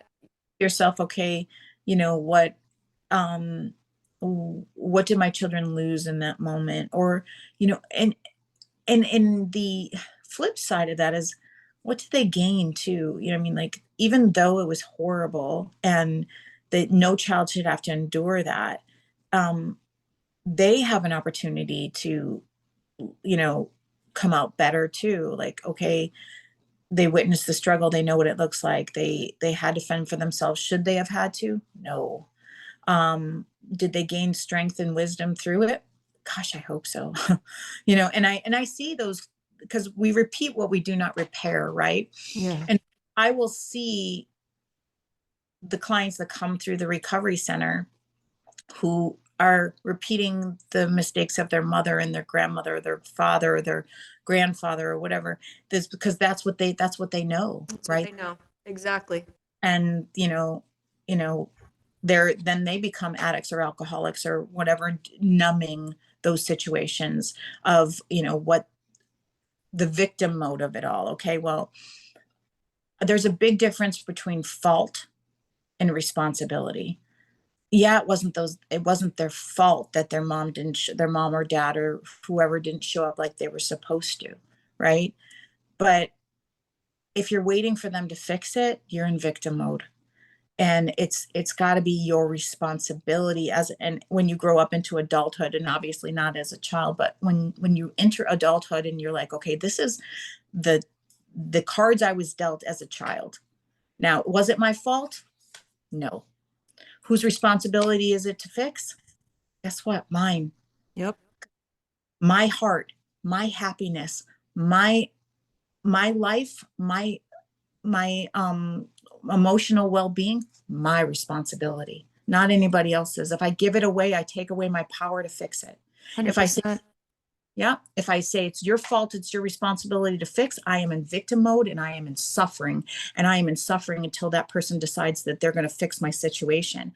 yourself, okay, what um what did my children lose in that moment? Or, and the flip side of that is, what did they gain too? I mean, like, even though it was horrible and that no child should have to endure that, um, they have an opportunity to, you know, come out better too. Like, okay, they witnessed the struggle, they know what it looks like. They had to fend for themselves. Should they have had to? No. Did they gain strength and wisdom through it? Gosh, I hope so. And I see those, because we repeat what we do not repair, right? yeah. And I will see the clients that come through the recovery center who are repeating the mistakes of their mother and their grandmother, or their father, or their grandfather, or whatever. This, because that's what they know, That's what right? they know. Exactly. And you know then they become addicts or alcoholics or whatever, numbing those situations of, what the victim mode of it all. Okay, well, there's a big difference between fault and responsibility. Yeah, it wasn't their fault that their mom didn't, their mom or dad or whoever didn't show up like they were supposed to. Right. But if you're waiting for them to fix it, you're in victim mode. And it's got to be your responsibility as, and when you grow up into adulthood, and obviously not as a child, but when you enter adulthood and you're like, okay, this is the the cards I was dealt as a child. Now, was it my fault? No. Whose responsibility is it to fix? Guess what? Mine. Yep. My heart, my happiness, my life, my emotional well-being, my responsibility, not anybody else's. If I give it away, I take away my power to fix it. If I say, 100%. yeah, if I say it's your fault, it's your responsibility to fix, I am in victim mode and I am in suffering. And I am in suffering until that person decides that they're going to fix my situation.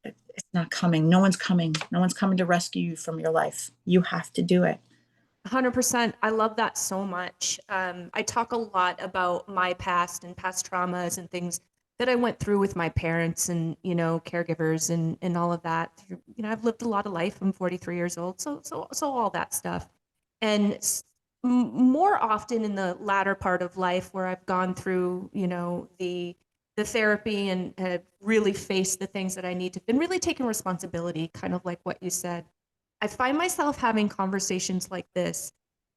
It's not coming. No one's coming. No one's coming to rescue you from your life. You have to do it. 100%. I love that so much. I talk a lot about my past and past traumas and things that I went through with my parents and, you know, caregivers and all of that. You know, I've lived a lot of life. I'm 43 years old. So all that stuff. And more often in the latter part of life where I've gone through, you know, the therapy and have really faced the things that I need to, been really taking responsibility, kind of like what you said. I find myself having conversations like this.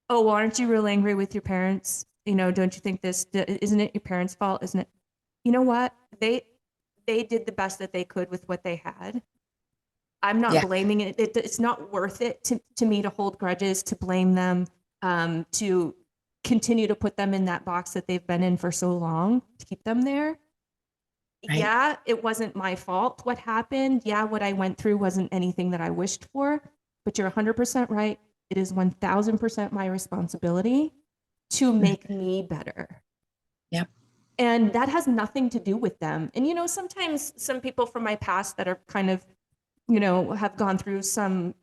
Oh, well, aren't you real angry with your parents? You know, don't you think this, isn't it your parents' fault? Isn't it? You know what? They did the best that they could with what they had. I'm not Yeah. blaming it. It's not worth it to me to hold grudges, to blame them, to continue to put them in that box that they've been in for so long, to keep them there. Right. Yeah, it wasn't my fault what happened. Yeah, what I went through wasn't anything that I wished for, but you're 100% right. It is 1000% my responsibility to make me better. Yep. And that has nothing to do with them. And, you know, sometimes some people from my past that are kind of, you know, have gone through some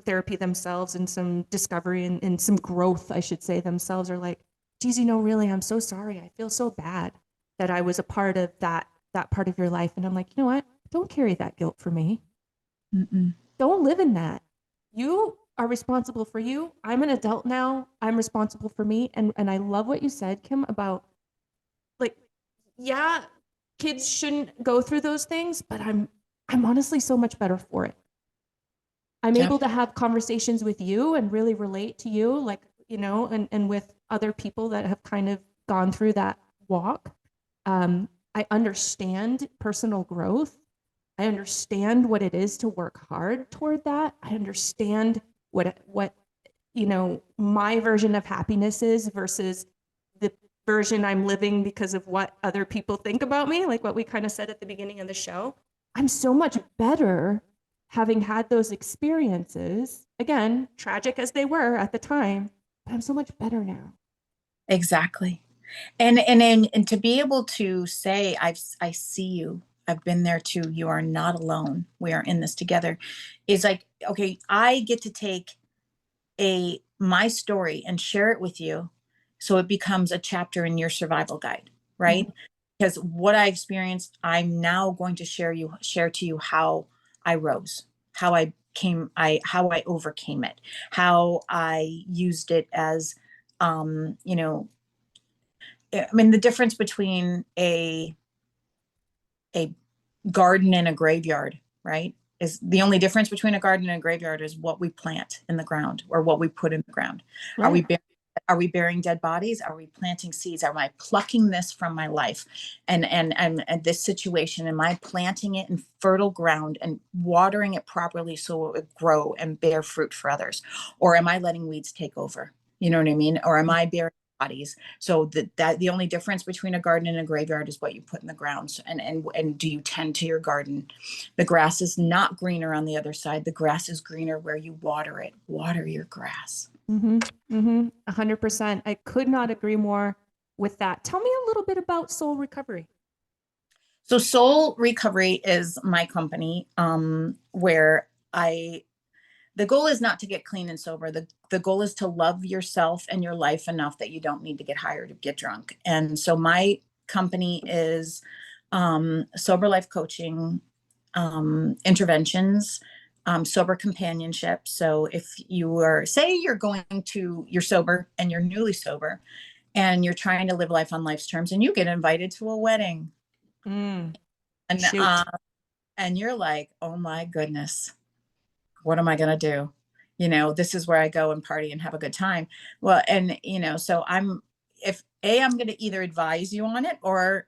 therapy themselves and some discovery and some growth, I should say, themselves are like, geez, you know, really, I'm so sorry. I feel so bad that I was a part of that part of your life. And I'm like, you know what? Don't carry that guilt for me. Mm-mm. Don't live in that. You are responsible for you. I'm an adult now. I'm responsible for me. And I love what you said, Kim, about like, yeah, kids shouldn't go through those things, but I'm honestly so much better for it. I'm Yep. able to have conversations with you and really relate to you, like, you know, and with other people that have kind of gone through that walk. I understand personal growth. I understand what it is to work hard toward that. I understand what you know my version of happiness is versus the version I'm living because of what other people think about me, like what we kind of said at the beginning of the show. I'm so much better having had those experiences, again, tragic as they were at the time, but I'm so much better now. Exactly. And to be able to say, I see you, I've been there too, you are not alone, we are in this together, is like, okay, I get to take my story and share it with you, so it becomes a chapter in your survival guide, right? Mhm. Because what I experienced, I'm now going to share to you how I rose, how I overcame it, how I used it as, you know, I mean, the difference between a garden and a graveyard, right? Is the only difference between a garden and a graveyard is what we plant in the ground or what we put in the ground. Are we Right. are we burying dead bodies? Are we planting seeds? Am I plucking this from my life and this situation? Am I planting it in fertile ground and watering it properly so it would grow and bear fruit for others? Or am I letting weeds take over? You know what I mean? Or am I burying bodies? So that the only difference between a garden and a graveyard is what you put in the ground. And do you tend to your garden? The grass is not greener on the other side. The grass is greener where you water it. Water your grass. 100%. I could not agree more with that. Tell me a little bit about soul recovery. So Soul Recovery is my company, where the goal is not to get clean and sober. The goal is to love yourself and your life enough that you don't need to get high or to get drunk. And so my company is sober life coaching, interventions, sober companionship. So if you are, say you're sober and you're newly sober and you're trying to live life on life's terms and you get invited to a wedding and, Shoot. and you're like, oh my goodness, what am I going to do? This is where I go and party and have a good time. Well, and, so I'm going to either advise you on it or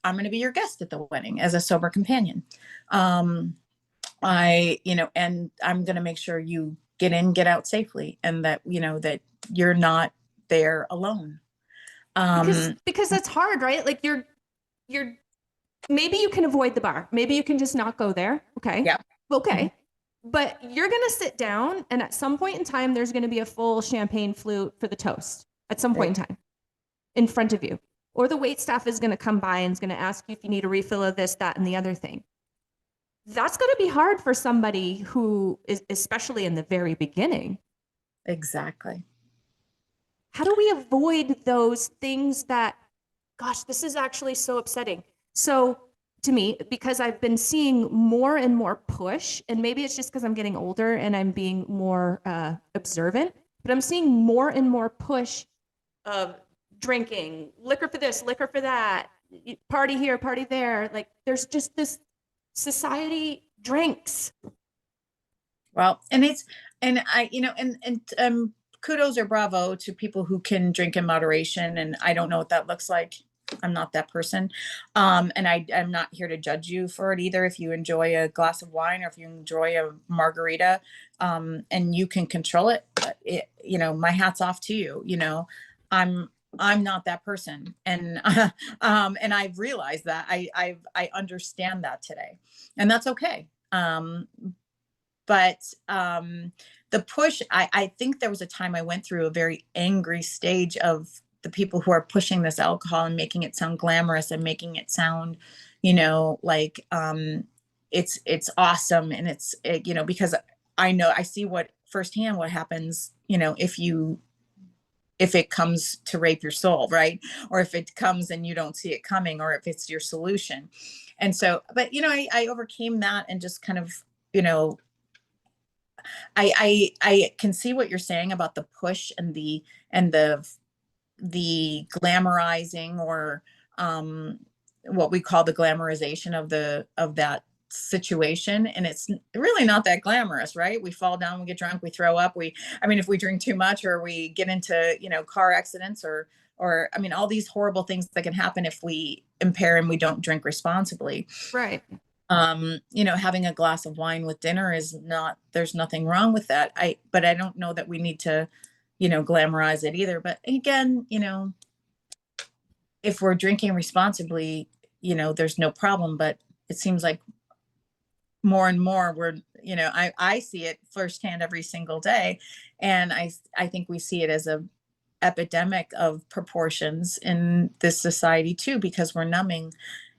I'm going to be your guest at the wedding as a sober companion. And I'm going to make sure you get in, get out safely, and that, that you're not there alone. Because that's hard, right? Like you're maybe you can avoid the bar. Maybe you can just not go there. Okay. Yeah. Okay. But you're going to sit down and at some point in time, there's going to be a full champagne flute for the toast at some point in time in front of you. Or the wait staff is going to come by and is going to ask you if you need a refill of this, that, and the other thing. That's going to be hard for somebody who is, especially in the very beginning. Exactly. How do we avoid those things that, gosh, this is actually so upsetting. So to me, because I've been seeing more and more push, and maybe it's just because I'm getting older and I'm being more observant, but I'm seeing more and more push of drinking, liquor for this, liquor for that, party here, party there. Like there's just this society drinks. Well, kudos or bravo to people who can drink in moderation. And I don't know what that looks like. I'm not that person. And I'm not here to judge you for it either. If you enjoy a glass of wine or if you enjoy a margarita, and you can control it, my hat's off to you. I'm not that person. And, and I've realized that I understand that today, and that's okay. But the push, I think there was a time I went through a very angry stage of the people who are pushing this alcohol and making it sound glamorous and making it sound, like it's awesome. And it's, because I see firsthand what happens, if it comes to rape your soul, right? Or if it comes and you don't see it coming, or if it's your solution. And so, but, I overcame that and just kind of, I can see what you're saying about the push and the glamorizing, or what we call the glamorization of that situation. And it's really not that glamorous, right? We fall down, we get drunk, we throw up. If we drink too much, or we get into, car accidents, or all these horrible things that can happen if we impair and we don't drink responsibly. Right. Having a glass of wine with dinner there's nothing wrong with that. But I don't know that we need to, glamorize it either. But again, if we're drinking responsibly, there's no problem. But it seems like more and more I see it firsthand every single day. And I think we see it as a epidemic of proportions in this society too, because we're numbing.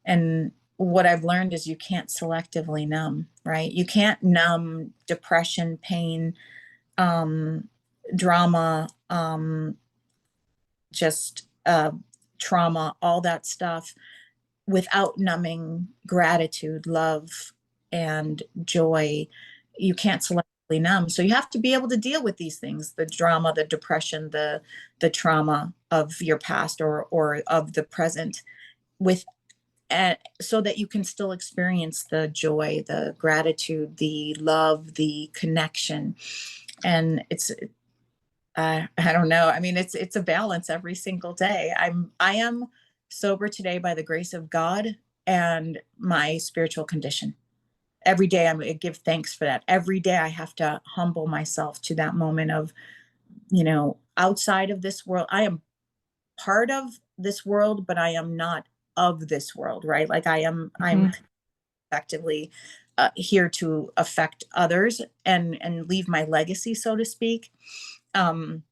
And what I've learned is you can't selectively numb, right? You can't numb depression, pain, drama, trauma, all that stuff, without numbing gratitude, love, and joy. You can't selectively numb. So you have to be able to deal with these things, the drama, the depression, the trauma of your past or of the present, so that you can still experience the joy, the gratitude, the love, the connection. And I don't know. It's a balance every single day. I am sober today by the grace of God and my spiritual condition. Every day I give thanks for that. Every day I have to humble myself to that moment of, outside of this world. I am part of this world, but I am not of this world, right? Like I'm effectively here to affect others and leave my legacy, so to speak, and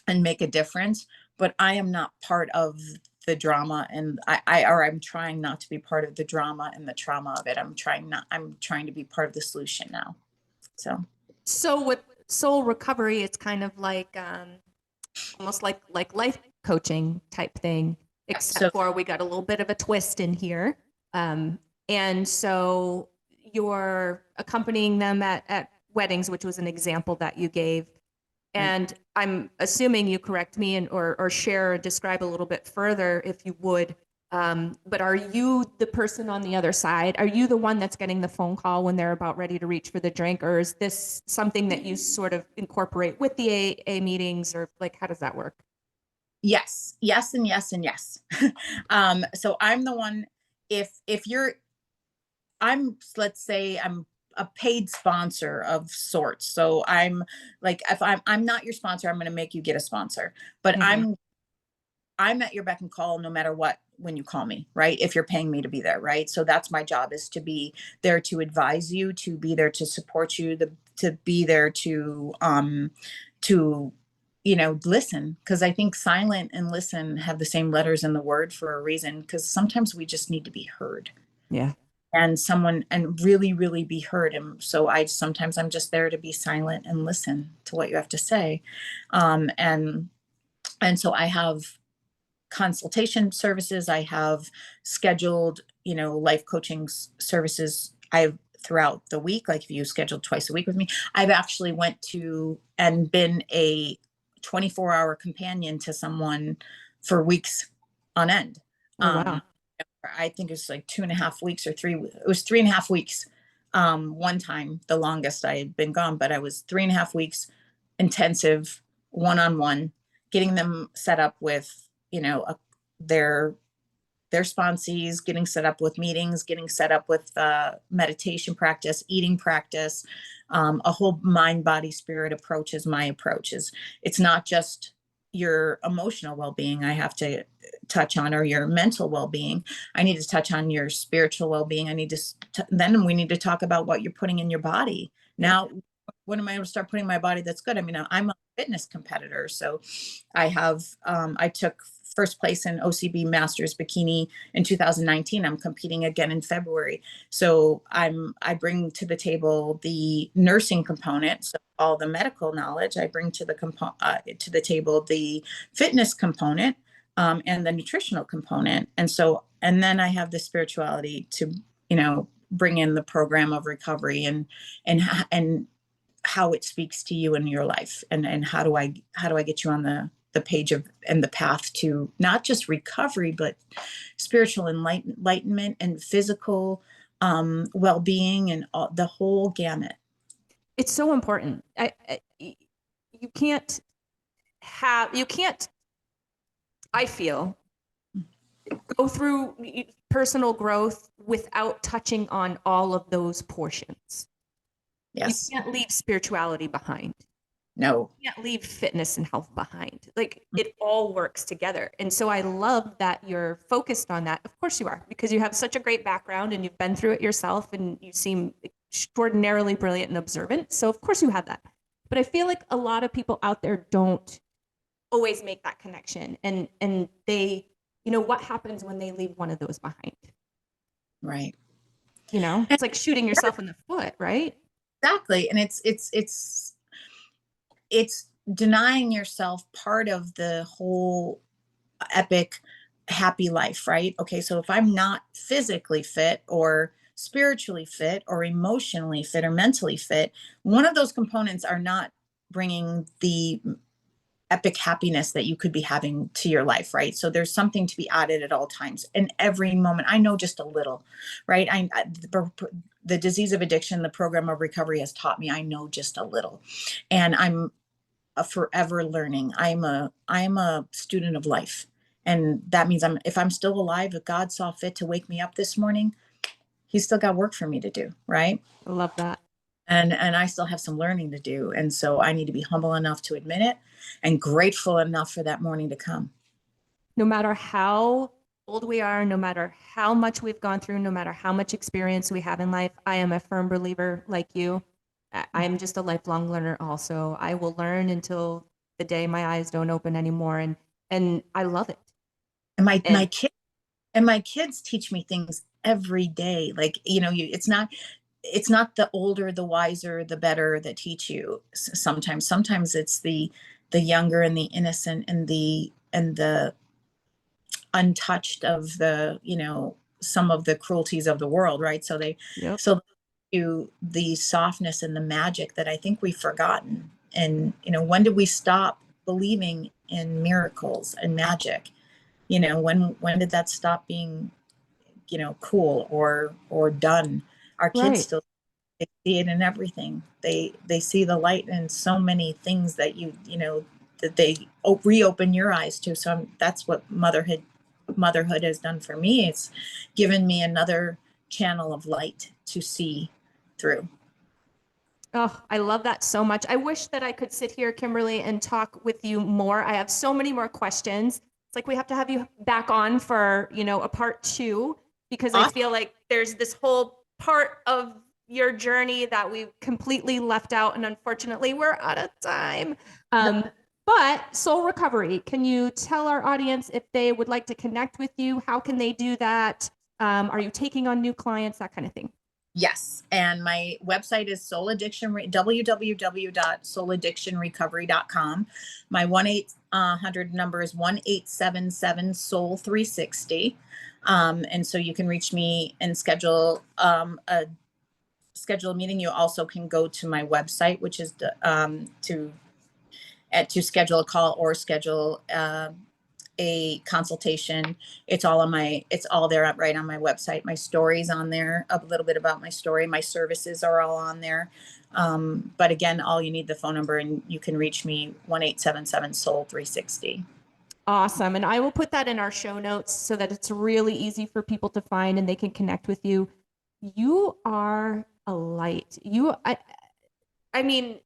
make a difference. But I am not part of the drama, and I'm trying not to be part of the drama and the trauma of it. I'm trying to be part of the solution now. So with soul recovery, it's kind of like almost like life coaching type thing, except for we got a little bit of a twist in here. And so you're accompanying them at weddings, which was an example that you gave. And I'm assuming you correct me or share or describe a little bit further if you would. But are you the person on the other side? Are you the one that's getting the phone call when they're about ready to reach for the drink? Or is this something that you sort of incorporate with the AA meetings, or like, how does that work? Yes, yes, and yes, and yes. So I'm the one, if you're, let's say I'm a paid sponsor of sorts. So I'm like, if I'm not your sponsor, I'm going to make you get a sponsor, but I'm at your beck and call no matter what, when you call me, right? If you're paying me to be there, right? So that's my job, is to be there to advise you, to be there to support you, to be there to, listen. Cause I think silent and listen have the same letters in the word for a reason. Cause sometimes we just need to be heard. Yeah. And really, really be heard. And so sometimes I'm just there to be silent and listen to what you have to say. And so I have consultation services. I have scheduled, life coaching services. I've throughout the week, like if you scheduled twice a week with me, I've actually went to and been a 24-hour companion to someone for weeks on end. Oh, wow. I think it was like 2.5 weeks or it was 3.5 weeks. One time, the longest I had been gone, but I was 3.5 weeks intensive, one-on-one, getting them set up with, their sponsees, getting set up with meetings, getting set up with meditation practice, eating practice, a whole mind, body, spirit approach is my approach. It's not just your emotional well-being I have to touch on, or your mental well-being. I need to touch on your spiritual well-being. I need to then we need to talk about what you're putting in your body. Now, when am I going to start putting my body that's good? I mean, I'm a fitness competitor, so I took first place in OCB Masters Bikini in 2019. I'm competing again in February. So I bring to the table the nursing component, so all the medical knowledge. I bring to the table the fitness component, and the nutritional component. And then I have the spirituality to, bring in the program of recovery and how it speaks to you in your life, and how do I get you on the page of and the path to not just recovery, but spiritual enlightenment and physical well-being, and the whole gamut. It's so important. You can't, I feel, go through personal growth without touching on all of those portions. Yes. You can't leave spirituality behind. No. You can't leave fitness and health behind. Like, it all works together. And so I love that you're focused on that. Of course you are, because you have such a great background and you've been through it yourself, and you seem extraordinarily brilliant and observant. So of course you have that. But I feel like a lot of people out there don't always make that connection. And they, what happens when they leave one of those behind? Right. It's like shooting yourself in the foot, right? Exactly. And it's denying yourself part of the whole epic happy life, right? Okay, so if I'm not physically fit or spiritually fit or emotionally fit or mentally fit, one of those components are not bringing the epic happiness that you could be having to your life, right? So there's something to be added at all times, in every moment. I know just a little, right? The disease of addiction, the program of recovery has taught me I know just a little, and I'm forever learning. I'm a student of life, and that means if I'm still alive, if God saw fit to wake me up this morning, He's still got work for me to do, right? I love that. And I still have some learning to do. And so I need to be humble enough to admit it, and grateful enough for that morning to come. No matter how old we are, no matter how much we've gone through, no matter how much experience we have in life, I am a firm believer, like you. I'm just a lifelong learner also. I will learn until the day my eyes don't open anymore. And I love it. And my kids teach me things every day. Like, it's not the older, the wiser, the better that teach you. Sometimes it's the younger and the innocent and the untouched of the, some of the cruelties of the world, right? So to the softness and the magic that I think we've forgotten. And, when did we stop believing in miracles and magic? When did that stop being, cool or done? Our kids Right. still, they see it in everything. They see the light in so many things that that they reopen your eyes to. So that's what motherhood has done for me. It's given me another channel of light to see through. Oh, I love that so much. I wish that I could sit here, Kimberly, and talk with you more. I have so many more questions. It's like we have to have you back on for, a part 2, because I Awesome. feel like there's this whole part of your journey that we completely left out, and unfortunately we're out of time. But Soul Recovery, can you tell our audience if they would like to connect with you? How can they do that? Are you taking on new clients, that kind of thing? Yes. And my website is www.souladdictionrecovery.com. My 1-800 number is 1-877-SOUL-360. And so you can reach me and schedule a meeting. You also can go to my website, which is to schedule a call or schedule a consultation. It's all there right on my website. My story's on there, a little bit about my story. My services are all on there. But again, all you need the phone number, and you can reach me 1-877-SOUL-360. Awesome. And I will put that in our show notes so that it's really easy for people to find and they can connect with you. You are a light. I mean,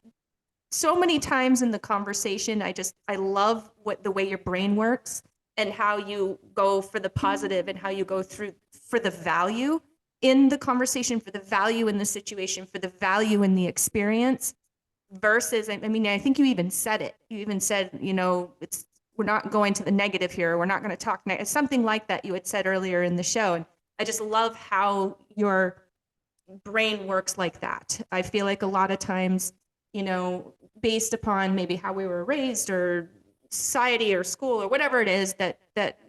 so many times in the conversation, I love the way your brain works and how you go for the positive and how you go through for the value in the conversation, for the value in the situation, for the value in the experience versus, I think you even said it. You even said, we're not going to the negative here. We're not going to talk negative. Something like that you had said earlier in the show. And I just love how your brain works like that. I feel like a lot of times, based upon maybe how we were raised or society or school or whatever it is that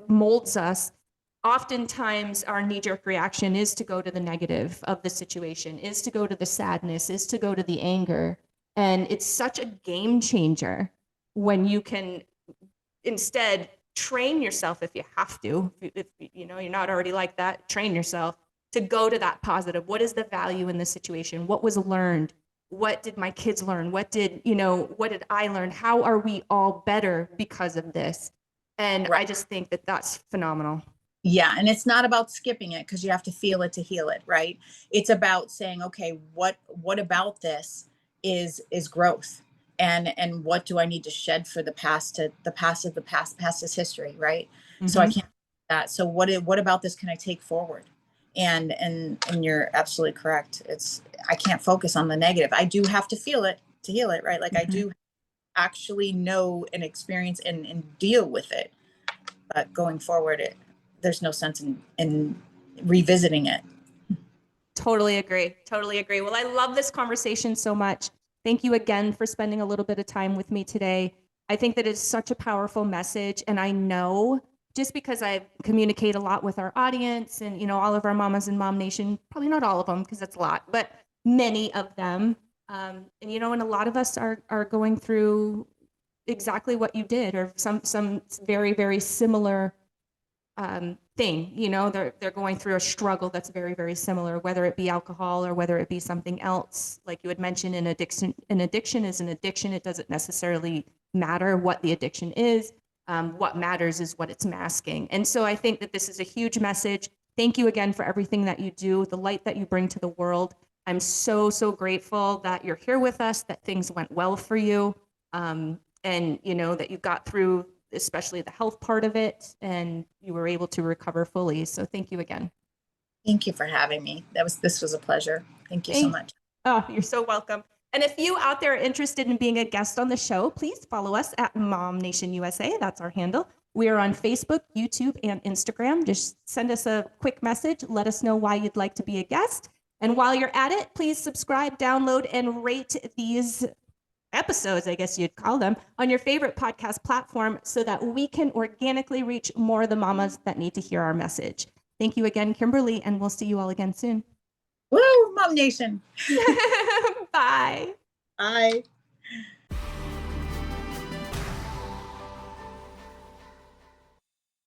molds us, oftentimes our knee-jerk reaction is to go to the negative of the situation, is to go to the sadness, is to go to the anger. And it's such a game changer when you can instead train yourself, if you have to, if you're not already like that, train yourself to go to that positive. What is the value in the situation? What was learned? What did my kids learn? What did I learn? How are we all better because of this? And Right. I just think that that's phenomenal. Yeah. And it's not about skipping it because you have to feel it to heal it. Right. It's about saying, okay, what about this is growth? And what do I need to shed for the past past is history. Right. Mm-hmm. So I can't do that. So what about this can I take forward? And you're absolutely correct. I can't focus on the negative. I do have to feel it to heal it. Right. Like I do actually know and experience and deal with it. But going forward, there's no sense in revisiting it. Totally agree. Well, I love this conversation so much. Thank you again for spending a little bit of time with me today. I think that it's such a powerful message. And I know just because I communicate a lot with our audience and, all of our mamas in Mom Nation, probably not all of them because that's a lot, but many of them. And a lot of us are going through exactly what you did or some very, very similar thing. They're going through a struggle that's very, very similar, whether it be alcohol or whether it be something else. Like you had mentioned, an addiction is an addiction. It doesn't necessarily matter what the addiction is. What matters is what it's masking. And so I think that this is a huge message. Thank you again for everything that you do, the light that you bring to the world. I'm so, so grateful that you're here with us, that things went well for you. And that you got through especially the health part of it, and you were able to recover fully. So thank you again. Thank you for having me. This was a pleasure. Thank you so much. Oh, you're so welcome. And if you out there are interested in being a guest on the show, please follow us at Mom Nation USA. That's our handle. We are on Facebook, YouTube, and Instagram. Just send us a quick message. Let us know why you'd like to be a guest. And while you're at it, please subscribe, download, and rate these episodes, I guess you'd call them, on your favorite podcast platform so that we can organically reach more of the mamas that need to hear our message. Thank you again, Kimberly, and we'll see you all again soon. Woo, Mom Nation. Bye. Bye.